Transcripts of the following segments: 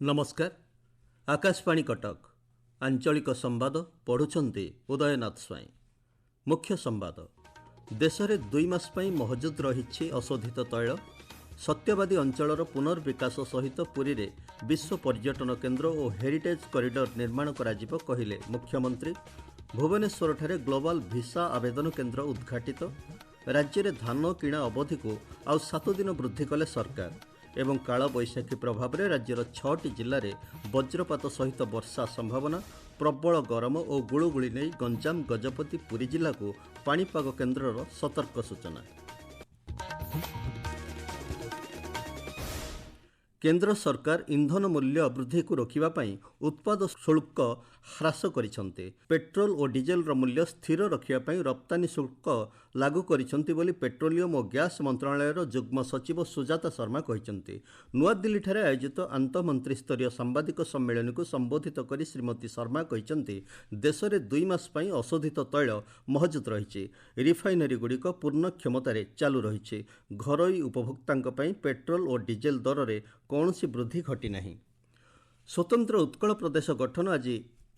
नमस्कार। आकाशवाणी कटक आंचलिक संवाद पढ़ुछंती उदयनाथ स्वाई। मुख्य संवाद। देश में 2 मास पई महजुद रही अशोधित तैल। सत्यवादी अंचलर पुनर्विकास सहित पुरी रे विश्व पर्यटन केन्द्र और हेरिटेज कॉरिडोर निर्माण कराजिब कहिले मुख्यमंत्री। भुवनेश्वर ठारे ग्लोबल भिसा आवेदन केन्द्र उद्घाटित। राज्य में धान किणा अवधि को आउ 7 दिन वृद्धि कले सरकार। एवं काल बैशाखी प्रभाव में राज्यर 6टी जिले में वज्रपात सहित वर्षा संभावना। प्रबल गरम और गुलुगुली नहीं गंजाम गजपति पुरी जिला को पाणीपाग केन्द्रर सतर्क सूचना। केन्द्र सरकार इंधन मूल्य वृद्धि को रोकने पाई उत्पाद शुल्क ह्रास करिसंते। पेट्रोल और डीजेल मूल्य स्थिर रखिया रप्तानी शुल्क लागू करिसंते बोली पेट्रोलियम और गैस मंत्रालय जुग्म सचिव सुजाता शर्मा कहिसंते। नुआदिल्ली ठारे आयोजित आंत मंत्री स्तरीय सांबादिक सम्मेलन को संबोधित करी श्रीमती शर्मा कहिसंते देश में 2 मास पई अशोधित तैल महजुद रही। रिफाइनरी गुड़िक पूर्ण क्षमतार चालू रही। घरोई उपभोक्तांक पई पेट्रोल और डीजेल दर में कौनसी वृद्धि घटी नहीं। स्वतंत्र उत्कल प्रदेश गठन आज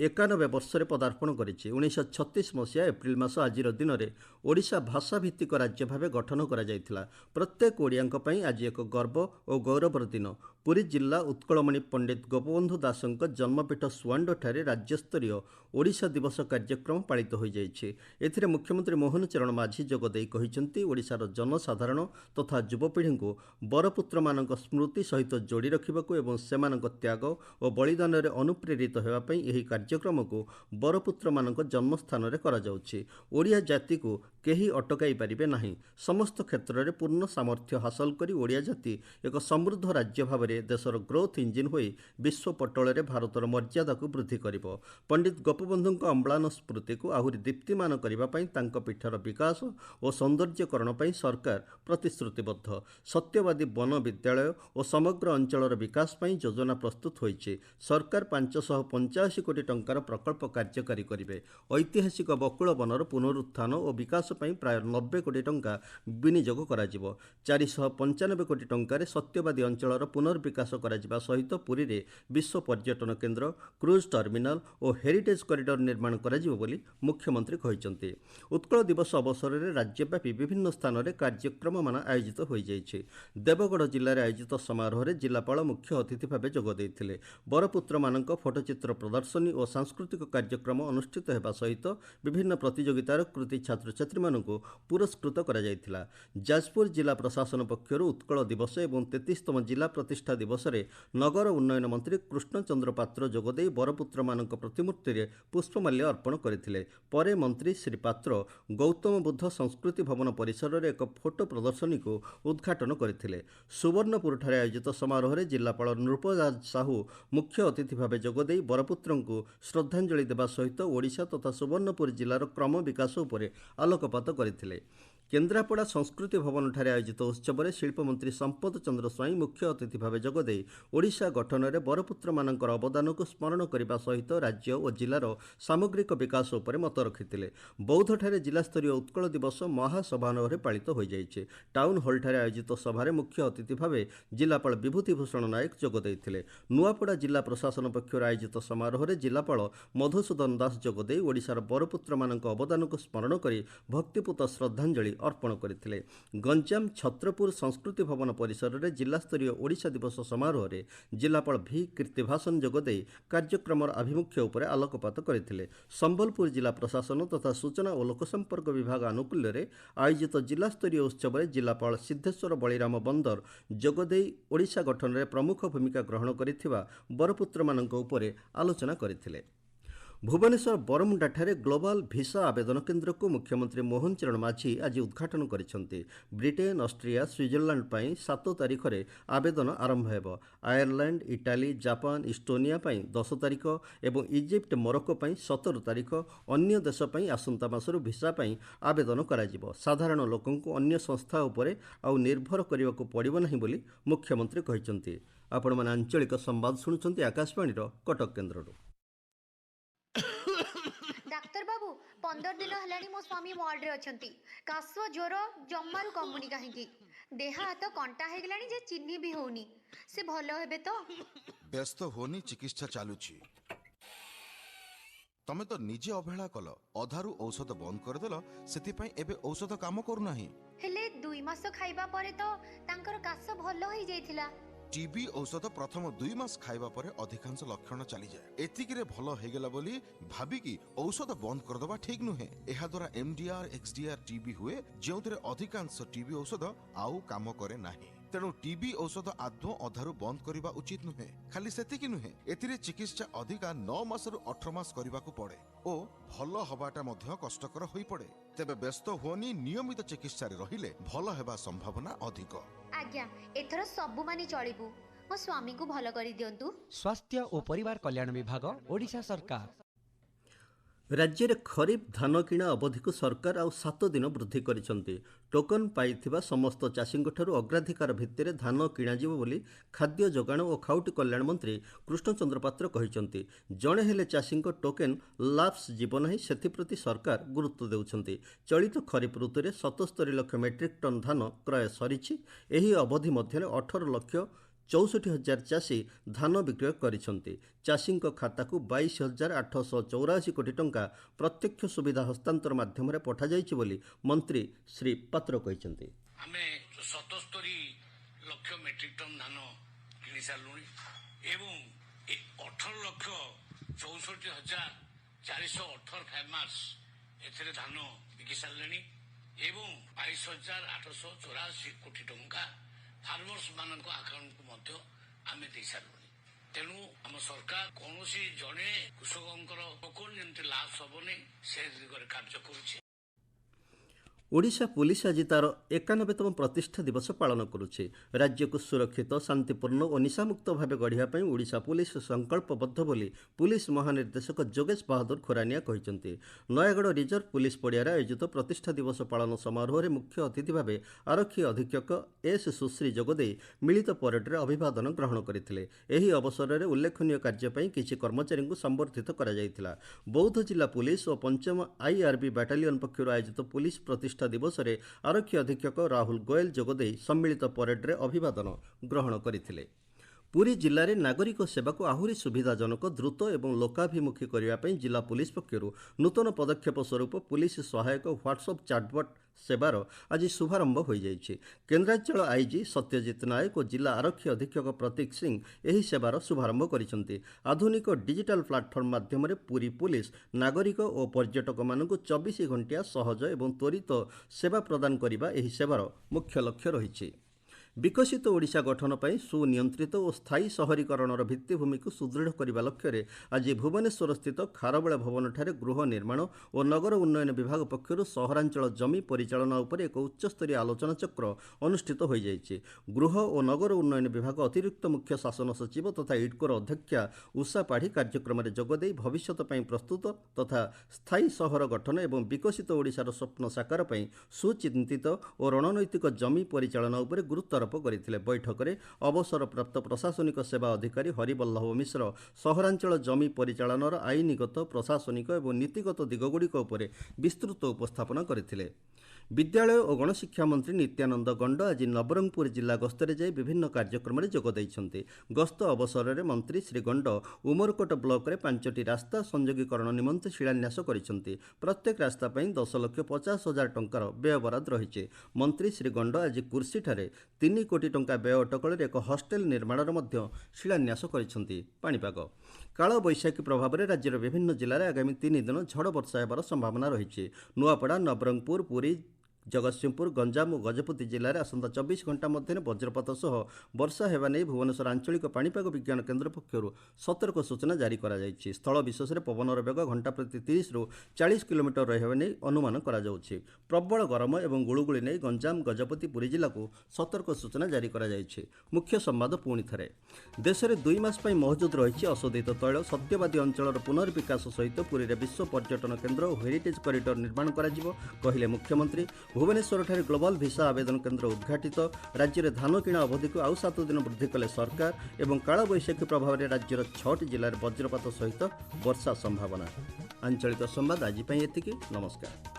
91 वर्ष पदार्पण करिछि। 1936 मसीहा एप्रिल मास आज दिन में ओडिशा भाषा भित्तिक राज्य भाव गठन करा जायथिला। प्रत्येक ओडियाक पई आज एक गर्व और गौरवर दिन। पुरी जिला उत्कलमणि पंडित गोपबंधु दासଙ୍କ जन्मपीठ सुआंड ठारे राज्यस्तरीय ओडिशा दिवस कार्यक्रम पालित हो जाइछि। एथिरे मुख्यमंत्री मोहन चरण माझी जोगदेई कहिसंती ओडिशार जनसाधारण तथा युवपीढ़ी को बरपुत्र मानक स्मृति सहित जोड़ी रखिबाकू एवं सेमानक त्याग और बलिदान रे अनुप्रेरित हेबा पई एही कार्यक्रम को बरपुत्र मानक जन्मस्थान रे करा जाउछि। ओडिया जाति को केही अटकाई पारिबे नाही। समस्त क्षेत्र में पूर्ण सामर्थ्य हासिल करी ओडिया जाति एक समृद्ध राज्य भाव देशर ग्रोथ इंजिन होई विश्व पटल में भारतर मर्यादा को वृद्धि करिबो। पंडित गोपबंधु अम्लान स्मृति को आहुरी दीप्तिमान करिबा पई तांको पीठर विकास और सौंदर्यकरण पई सरकार प्रतिश्रुतिबद्ध। सत्यवादी वन विद्यालय और समग्र अंचलर विकास पई योजना प्रस्तुत होईछि। सरकार 585 कोटी टंकार प्रकल्प कार्यकारी करिवे। ऐतिहासिक बकुल वनर पुनरुत्थान और विकास पई प्राय 90 कोटी टंका विनियोग कराजिबो। 495 कोटी टंकार सत्यवादी अंचलर पुनर्विकास कराजिबा सहित पुरी रे विश्व पर्यटन केन्द्र, क्रूज टर्मिनाल और हेरिटेज कॉरिडोर निर्माण कराजिबो बोली मुख्यमंत्री कहिसंते। उत्कल दिवस अवसर में राज्यव्यापी विभिन्न स्थान में कार्यक्रम मान आयोजित हो जाइछि। देवगढ़ जिले में आयोजित समारोह में जिलापाल मुख्य अतिथि भाव जोग देइथिले। बरपुत्र मानक फोटोचित्र प्रदर्शनी और सांस्कृतिक कार्यक्रम अनुष्ठित होगा सहित विभिन्न प्रतियोगितार कृति छात्र छात्री मानक पुरस्कृत करा जायथिला। जाजपुर जिला प्रशासन पक्षर उत्कल दिवस और 33तम जिला प्रतिष्ठा दिवस में नगर उन्नयन मंत्री कृष्णचंद्र पात्र जोगदे बरपुत्र मानक प्रतिमूर्ति में पुष्पमाल्य अर्पण करथिले। परे मंत्री श्री पात्र गौतम बुद्ध संस्कृति भवन परिसर में एक फोटो प्रदर्शनी को उद्घाटन करथिले। सुवर्णपुर ठारे आयोजित समारोह में जिलापाल नृपराज साहू मुख्य अतिथि भाव जोगदे बरपुत्र को श्रद्धांजलि देवा सहित ओडिशा तथा सुवर्णपुर जिलार क्रम विकास उपर आलोकपात करथिले। केन्द्रापड़ा संस्कृति भवन ठारे आयोजित उत्सव में शिल्पमंत्री संपत चंद्र स्वाई मुख्य अतिथि भाव जोगदे ओडिशा गठन में बरपुत्र मानकर अवदान को स्मरण करने सहित राज्य और जिलार सामग्रिक विकास उपर मत रखिते। बौद्ध ठारे जिलास्तरीय उत्कल दिवस महासभानवर पालित हो जाइए। टाउन हॉल ठारे आयोजित सभार मुख्य अतिथि भाव जिलापाल विभूतिभूषण नायक जोगदे। नुआपड़ा जिला प्रशासन पक्षर आयोजित समारोह में जिलापाल मधुसूदन दास जोगदे ओडिशार बरपुत्र मानक अवदान को स्मरण कर भक्तिपूत श्रद्धांजलि अर्पण करथिले। गंजाम छत्रपुर संस्कृति भवन परिसर में जिलास्तरीय ओडिशा दिवस समारोह में जिलापाल भी कीर्तिभाषण जोगदे कार्यक्रम आभिमुख्य उपर आलोकपात करथिले। संबलपुर जिला प्रशासन तथा सूचना और लोकसंपर्क विभाग आनुकूल्य में आयोजित जिलास्तरीय उत्सव में जिलापाल सिद्धेश्वर बलिराम बंदर जोगदे ओडिशा गठन में प्रमुख भूमिका ग्रहण करिथिबा बरपुत्र मानक उपर आलोचना करथिले। भुवनेश्वर बरमुंडाଠାରେ ग्लोबल भिसा आवेदन केन्द्र को मुख्यमंत्री मोहन चरण माझी आज उद्घाटन करिसंते। ब्रिटेन, ऑस्ट्रिया, स्विट्जरलैंड पई 7 तारिख में आवेदन आरंभ हेबो। आयरलैंड, इटाली, जापान, इस्टोनिया पई 10 तारिख एवं इजिप्ट, मोरक्को पई 17 तारिख। अन्य देश पई आसंता मासरु भिसा पई आवेदन कराजिबो। साधारण लोकंकु अन्य संस्था उपरे आउ निर्भर करिवाकू पड़िबो नाही बोली मुख्यमंत्री कहिसंते। आपण माने आंचलिक संवाद सुनुचंती आकाशवाणी कटक केन्द्ररू। डाक्तर बाबू 15 दिन हेलाणी मो स्वामी वार्ड रे अछंती। काश ज्वर जम्मारु कमुनी काहेकि देह हाथ कंटा हे गलानी जे चिन्ही भी होनी। ସେ ଭଲ ହେବେ ତ? ବ୍ୟସ୍ତ ହୁଅନି, ଚିକିତ୍ସା ଚାଲୁଛି। ତମେ ତ ନିଜେ ଅବହେଳା କଲ, ଅଧାରୁ ଔଷଧ ବନ୍ଦ କରିଦେଲ, ସେଥିପାଇଁ ଏବେ ଔଷଧ କାମ କରୁନାହିଁ। ହେଲେ 2 ମାସ ଖାଇବା ପରେ ତ ତାଙ୍କର କାଶ ଭଲ ହେଇଯାଇଥିଲା। ଟିବି ଔଷଧ ପ୍ରଥମ 2 ମାସ ଖାଇବା ପରେ ଅଧିକାଂଶ ଲକ୍ଷଣ ଚାଲିଯାଏ। ଏତିକିରେ ଭଲ ହେଇଗଲା ବୋଲି ଭାବିକି ଔଷଧ ବନ୍ଦ କରିଦେବା ଠିକ ନୁହେଁ। ଏହା ଦ୍ୱାରା MDR XDR ଟିବି ହୁଏ, ଯେଉଁଥିରେ ଅଧିକାଂଶ ଟିବି ଔଷଧ ଆଉ କାମ କରେ ନାହିଁ। ତେଣୁ ଟିବି ଔଷଧ ଆଦୌ ଅଧାରୁ ବନ୍ଦ କରିବା ଉଚିତ ନୁହେଁ। ଖାଲି ସେତିକି ନୁହେଁ, ଏଥିରେ ଚିକିତ୍ସା ଅଧିକା 9 ମାସରୁ 18 ମାସ କରିବାକୁ ପଡେ ଓ ଭଲ ହବାଟା ମଧ୍ୟ କଷ୍ଟକର ହୋଇପଡେ। ତେବେ ବ୍ୟସ୍ତ ହୁଅନି, ନିୟମିତ ଚିକିତ୍ସାରେ ରହିଲେ ଭଲ ହେବା ସମ୍ଭାବନା ଅଧିକ। ଆଜ୍ଞା, ଏଥର ସବୁ ମାନି ଚଳିବୁ। ମୋ ସ୍ୱାମୀଙ୍କୁ ଭଲ କରିଦିଅନ୍ତୁ। ସ୍ୱାସ୍ଥ୍ୟ ଓ ପରିବାର କଲ୍ୟାଣ ବିଭାଗ, ଓଡ଼ିଶା ସରକାର। ରାଜ୍ୟରେ ଖରିଫ ଧାନ କିଣା ଅବଧିକୁ ସରକାର ଆଉ 7 ଦିନ ବୃଦ୍ଧି କରିଛନ୍ତି। ଟୋକନ ପାଇଥିବା ସମସ୍ତ ଚାଷୀଙ୍କଠାରୁ ଅଗ୍ରାଧିକାର ଭିତ୍ତିରେ ଧାନ କିଣାଯିବ ବୋଲି ଖାଦ୍ୟ ଯୋଗାଣ ଓ ଖାଉଟି କଲ୍ୟାଣ ମନ୍ତ୍ରୀ କୃଷ୍ଣଚନ୍ଦ୍ର ପାତ୍ର କହିଛନ୍ତି। ଜଣେ ହେଲେ ଚାଷୀଙ୍କ ଟୋକେନ ଲାପ୍ସ ଯିବ ନାହିଁ, ସେଥିପ୍ରତି ସରକାର ଗୁରୁତ୍ୱ ଦେଉଛନ୍ତି। ଚଳିତ ଖରିଫ ଋତୁରେ 77 ଲକ୍ଷ ମେଟ୍ରିକ୍ ଟନ୍ ଧାନ କ୍ରୟ ସରିଛି। ଏହି ଅବଧି ମଧ୍ୟରେ 18 ଲକ୍ଷ 64,000 ଚାଷୀ ଧାନ ବିକ୍ରୟ କରିଛନ୍ତି। ଚାଷୀଙ୍କ ଖାତାକୁ 22,884 କୋଟି ଟଙ୍କା ପ୍ରତ୍ୟକ୍ଷ ସୁବିଧା ହସ୍ତାନ୍ତର ମାଧ୍ୟମରେ ପଠାଯାଇଛି ବୋଲି ମନ୍ତ୍ରୀ ଶ୍ରୀ ପାତ୍ର କହିଛନ୍ତି। ଆମେ 77 ଲକ୍ଷ ମେଟ୍ରିକ୍ ଟନ୍ ଧାନ କିଣି ସାରିଲୁଣି ଏବଂ 18 ଲକ୍ଷ 64,418 ଫାର୍ମର୍ସ ଏଥିରେ ଧାନ ବିକି ସାରିଲେଣି ଏବଂ 22,884 କୋଟି ଟଙ୍କା ଫାର୍ମର୍ସ ମାନଙ୍କ ଆକାଉଣ୍ଟକୁ ମଧ୍ୟ ଆମେ ଦେଇସାରିଲୁଣି। ତେଣୁ ଆମ ସରକାର କୌଣସି ଜଣେ କୃଷକଙ୍କର ଟୋକନ ଯେମିତି ଲାଭ ହବନି ସେ ଦିଗରେ କାର୍ଯ୍ୟ କରୁଛି। ଓଡ଼ିଶା ପୁଲିସ ଆଜି ତାର 91ତମ ପ୍ରତିଷ୍ଠା ଦିବସ ପାଳନ କରୁଛି। ରାଜ୍ୟକୁ ସୁରକ୍ଷିତ, ଶାନ୍ତିପୂର୍ଣ୍ଣ ଓ ନିଶାମୁକ୍ତ ଭାବେ ଗଢ଼ିବା ପାଇଁ ଓଡ଼ିଶା ପୁଲିସ ସଂକଳ୍ପବଦ୍ଧ ବୋଲି ପୁଲିସ ମହାନିର୍ଦ୍ଦେଶକ ଯୋଗେଶ ବାହାଦୁର ଖୁରାନିଆ କହିଛନ୍ତି। ନୟାଗଡ଼ ରିଜର୍ଭ ପୁଲିସ ପଡ଼ିଆରେ ଆୟୋଜିତ ପ୍ରତିଷ୍ଠା ଦିବସ ପାଳନ ସମାରୋହରେ ମୁଖ୍ୟ ଅତିଥି ଭାବେ ଆରକ୍ଷୀ ଅଧୀକ୍ଷକ ଏସ୍ ସୁଶ୍ରୀ ଯୋଗଦେଇ ମିଳିତ ପରେଡରେ ଅଭିବାଦନ ଗ୍ରହଣ କରିଥିଲେ। ଏହି ଅବସରରେ ଉଲ୍ଲେଖନୀୟ କାର୍ଯ୍ୟ ପାଇଁ କିଛି କର୍ମଚାରୀଙ୍କୁ ସମ୍ବର୍ଦ୍ଧିତ କରାଯାଇଥିଲା। ବୌଦ୍ଧ ଜିଲ୍ଲା ପୁଲିସ ଓ 5ମ IRB ବାଟାଲିୟନ ପକ୍ଷରୁ ଆୟୋଜିତ ପୁଲିସ ପ୍ରତିଷ୍ଠା ଦିବସରେ ଆରକ୍ଷୀ ଅଧୀକ୍ଷକ ରାହୁଲ ଗୋଏଲ ଯୋଗଦେଇ ସମ୍ମିଳିତ ପରେଡରେ ଅଭିବାଦନ ଗ୍ରହଣ କରିଥିଲେ। ପୁରୀ ଜିଲ୍ଲାରେ ନାଗରିକ ସେବାକୁ ଆହୁରି ସୁବିଧାଜନକ, ଦ୍ରୁତ ଏବଂ ଲୋକାଭିମୁଖୀ କରିବା ପାଇଁ ଜିଲ୍ଲା ପୁଲିସ ପକ୍ଷରୁ ନୂତନ ପଦକ୍ଷେପ ସ୍ୱରୂପ ପୁଲିସ ସହାୟକ ହ୍ୱାଟ୍ସଆପ୍ ଚାଟବଟ୍ ସେବାର ଆଜି ଶୁଭାରମ୍ଭ ହୋଇଯାଇଛି। କେନ୍ଦ୍ରାଞ୍ଚଳ ଆଇଜି ସତ୍ୟଜିତ ନାୟକ ଓ ଜିଲ୍ଲା ଆରକ୍ଷୀ ଅଧୀକ୍ଷକ ପ୍ରତୀକ ସିଂ ଏହି ସେବାର ଶୁଭାରମ୍ଭ କରିଛନ୍ତି। ଆଧୁନିକ ଡିଜିଟାଲ ପ୍ଲାଟଫର୍ମ ମାଧ୍ୟମରେ ପୁରୀ ପୁଲିସ ନାଗରିକ ଓ ପର୍ଯ୍ୟଟକମାନଙ୍କୁ 24 ଘଣ୍ଟିଆ ସହଜ ଏବଂ ତ୍ୱରିତ ସେବା ପ୍ରଦାନ କରିବା ଏହି ସେବାର ମୁଖ୍ୟ ଲକ୍ଷ୍ୟ ରହିଛି। ବିକଶିତ ଓଡ଼ିଶା ଗଠନ ପାଇଁ ସୁନିୟନ୍ତ୍ରିତ ଓ ସ୍ଥାୟୀ ସହରୀକରଣର ଭିତ୍ତିଭୂମିକୁ ସୁଦୃଢ଼ କରିବା ଲକ୍ଷ୍ୟରେ ଆଜି ଭୁବନେଶ୍ୱରସ୍ଥିତ ଖାରବେଳ ଭବନଠାରେ ଗୃହ ନିର୍ମାଣ ଓ ନଗର ଉନ୍ନୟନ ବିଭାଗ ପକ୍ଷରୁ ସହରାଞ୍ଚଳ ଜମି ପରିଚାଳନା ଉପରେ ଏକ ଉଚ୍ଚସ୍ତରୀୟ ଆଲୋଚନା ଚକ୍ର ଅନୁଷ୍ଠିତ ହୋଇଯାଇଛି। ଗୃହ ଓ ନଗର ଉନ୍ନୟନ ବିଭାଗ ଅତିରିକ୍ତ ମୁଖ୍ୟ ଶାସନ ସଚିବ ତଥା ଇଡ୍କୋର ଅଧ୍ୟକ୍ଷା ଉଷା ପାଢ଼ୀ କାର୍ଯ୍ୟକ୍ରମରେ ଯୋଗଦେଇ ଭବିଷ୍ୟତ ପାଇଁ ପ୍ରସ୍ତୁତ ତଥା ସ୍ଥାୟୀ ସହର ଗଠନ ଏବଂ ବିକଶିତ ଓଡ଼ିଶାର ସ୍ୱପ୍ନ ସାକାର ପାଇଁ ସୁଚିନ୍ତିତ ଓ ରଣନୈତିକ ଜମି ପରିଚାଳନା ଉପରେ ଗୁରୁତ୍ୱାରୋପ କରିଥିଲେ। ବୈଠକରେ ଅବସରପ୍ରାପ୍ତ ପ୍ରଶାସନିକ ସେବା ଅଧିକାରୀ ହରିବଲ୍ଲଭ ମିଶ୍ର ସହରାଞ୍ଚଳ ଜମି ପରିଚାଳନାର ଆଇନଗତ, ପ୍ରଶାସନିକ ଏବଂ ନୀତିଗତ ଦିଗଗୁଡ଼ିକ ଉପରେ ବିସ୍ତୃତ ଉପସ୍ଥାପନ କରିଥିଲେ। ବିଦ୍ୟାଳୟ ଓ ଗଣଶିକ୍ଷା ମନ୍ତ୍ରୀ ନିତ୍ୟାନନ୍ଦ ଗଣ୍ଡ ଆଜି ନବରଙ୍ଗପୁର ଜିଲ୍ଲା ଗସ୍ତରେ ଯାଇ ବିଭିନ୍ନ କାର୍ଯ୍ୟକ୍ରମରେ ଯୋଗ ଦେଇଛନ୍ତି। ଗସ୍ତ ଅବସରରେ ମନ୍ତ୍ରୀ ଶ୍ରୀ ଗଣ୍ଡ ଉମରକୋଟ ବ୍ଲକରେ 5ଟି ରାସ୍ତା ସଂଯୋଗୀକରଣ ନିମନ୍ତେ ଶିଳାନ୍ୟାସ କରିଛନ୍ତି। ପ୍ରତ୍ୟେକ ରାସ୍ତା ପାଇଁ 10,50,000 ଟଙ୍କାର ବ୍ୟୟବରାଦ ରହିଛି। ମନ୍ତ୍ରୀ ଶ୍ରୀ ଗଣ୍ଡ ଆଜି କୁର୍ସିଠାରେ 3 କୋଟି ଟଙ୍କା ବ୍ୟୟ ଅଟକଳରେ ଏକ ହଷ୍ଟେଲ ନିର୍ମାଣର ମଧ୍ୟ ଶିଳାନ୍ୟାସ କରିଛନ୍ତି। ପାଣିପାଗ କାଳବୈଶାଖୀ ପ୍ରଭାବରେ ରାଜ୍ୟର ବିଭିନ୍ନ ଜିଲ୍ଲାରେ ଆଗାମୀ 3 ଦିନ ଝଡ଼ ବର୍ଷା ହେବାର ସମ୍ଭାବନା ରହିଛି। ନୂଆପଡ଼ା, ନବରଙ୍ଗପୁର, ପୁରୀ, ଜଗତସିଂହପୁର, ଗଞ୍ଜାମ ଓ ଗଜପତି ଜିଲ୍ଲାରେ ଆସନ୍ତା 24 ଘଣ୍ଟା ମଧ୍ୟରେ ବଜ୍ରପାତ ସହ ବର୍ଷା ହେବା ନେଇ ଭୁବନେଶ୍ୱର ଆଞ୍ଚଳିକ ପାଣିପାଗ ବିଜ୍ଞାନ କେନ୍ଦ୍ର ପକ୍ଷରୁ ସତର୍କ ସୂଚନା ଜାରି କରାଯାଇଛି। ସ୍ଥଳ ବିଶେଷରେ ପବନର ବେଗ ଘଣ୍ଟା ପ୍ରତି 30ରୁ 40 କିଲୋମିଟର ରହିବା ନେଇ ଅନୁମାନ କରାଯାଉଛି। ପ୍ରବଳ ଗରମ ଏବଂ ଗୁଳୁଗୁଳି ନେଇ ଗଞ୍ଜାମ, ଗଜପତି, ପୁରୀ ଜିଲ୍ଲାକୁ ସତର୍କ ସୂଚନା ଜାରି କରାଯାଇଛି। ମୁଖ୍ୟ ସମ୍ବାଦ ପୁଣି ଥରେ। ଦେଶରେ 2 ମାସ ପାଇଁ ମହଜୁଦ ରହିଛି ଅଶୋଧିତ ତୈଳ। ସତ୍ୟବାଦୀ ଅଞ୍ଚଳର ପୁନର୍ବିକାଶ ସହିତ ପୁରୀରେ ବିଶ୍ୱ ପର୍ଯ୍ୟଟନ କେନ୍ଦ୍ର ଓ ହେରିଟେଜ୍ କରିଡର ନିର୍ମାଣ କରାଯିବ, କହିଲେ ମୁଖ୍ୟମନ୍ତ୍ରୀ। ଭୁବନେଶ୍ୱରଠାରେ ଗ୍ଲୋବାଲ ଭିସା ଆବେଦନ କେନ୍ଦ୍ର ଉଦ୍ଘାଟିତ। ରାଜ୍ୟରେ ଧାନ କିଣା ଅବଧିକୁ ଆଉ 7 ଦିନ ବୃଦ୍ଧି କଲେ ସରକାର ଏବଂ କାଳବୈଶାଖୀ ପ୍ରଭାବରେ ରାଜ୍ୟର 6ଟି ଜିଲ୍ଲାରେ ବଜ୍ରପାତ ସହିତ ବର୍ଷା ସମ୍ଭାବନା। ଆଞ୍ଚଳିକ ସମ୍ବାଦ ଆଜି ପାଇଁ ଏତିକି। ନମସ୍କାର।